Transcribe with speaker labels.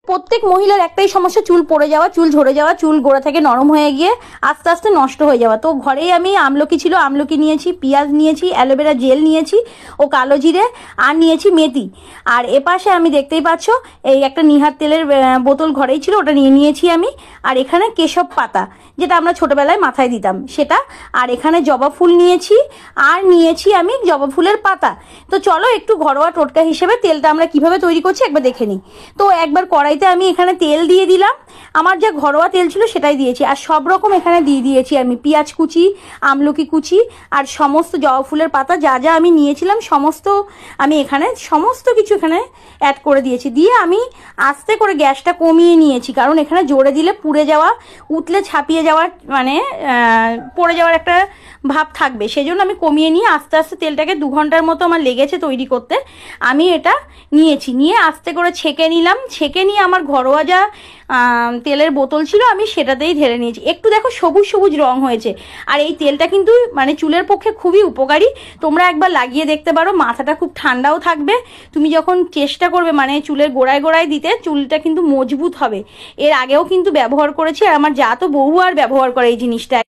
Speaker 1: প্রত্যেক মহিলার একটাই সমস্যা, চুল পড়ে যাওয়া, চুল ঝরে যাওয়া, চুল গোড়া থেকে নরম হয়ে গিয়ে আস্তে আস্তে নষ্ট হয়ে যাওয়া। তো ঘরেই আমি আমলকি ছিল, আমলকি নিয়েছি, পেঁয়াজ নিয়েছি, অ্যালোভেরা জেল নিয়েছি ও কালো জিরে, আর নিয়েছি মেথি। আর এপাশে আমি দেখতেই পাচ্ছ এই একটা নিহার তেলের বোতল ঘরেই ছিল, ওটা নিয়ে নিয়েছি আমি। আর এখানে কেশব পাতা, যেটা আমরা ছোটবেলায় মাথায় দিতাম সেটা। আর এখানে জবা ফুল নিয়েছি, আর নিয়েছি আমি জবা ফুলের পাতা। তো চলো একটু ঘরোয়া টোটকা হিসেবে তেলটা আমরা কিভাবে তৈরি করছি একবার দেখে নিই। তো একবার কড়াইতে আমি এখানে তেল দিয়ে দিলাম, আমার যা ঘরোয়া তেল ছিল সেটাই দিয়েছি। আর সব রকম এখানে দিয়ে দিয়েছি আমি পেঁয়াজ কুচি, আমলকি কুচি, আর সমস্ত জবা ফুলের পাতা যা যা আমি নিয়েছিলাম সমস্ত আমি এখানে সমস্ত কিছু এখানে অ্যাড করে দিয়েছি। দিয়ে আমি আস্তে করে গ্যাসটা কমিয়ে নিয়েছি, কারণ এখানে জোরে দিলে পুড়ে যাওয়া, উতলে ছাপিয়ে যাওয়ার মানে পড়ে যাওয়ার একটা ভাব থাকবে, সেই জন্য আমি কমিয়ে নিয়ে আস্তে আস্তে তেলটাকে 2 ঘন্টার মতো আমার লেগেছে তৈরি করতে। আমি এটা নিয়েছি, নিয়ে আস্তে করে ছেঁকে নিলাম। ছেঁকে নিয়ে আমার ঘরোয়া যা তেলের বোতল ছিল আমি সেটাতেই ঢেলে নিয়েছি। একটু দেখো সবুজ সবুজ রং হয়েছে। আর এই তেলটা কিন্তু মানে চুলের পক্ষে খুবই উপকারী, তোমরা একবার লাগিয়ে দেখতে পারো। মাথাটা খুব ঠান্ডাও থাকবে, তুমি যখন চেষ্টা করবে মানে চুলের গোড়ায় গোড়ায় দিতে, চুলটা কিন্তু মজবুত হবে। এর আগেও কিন্তু ব্যবহার করেছি, আর আমার যা তো বহু আর ব্যবহার করে এই জিনিসটা।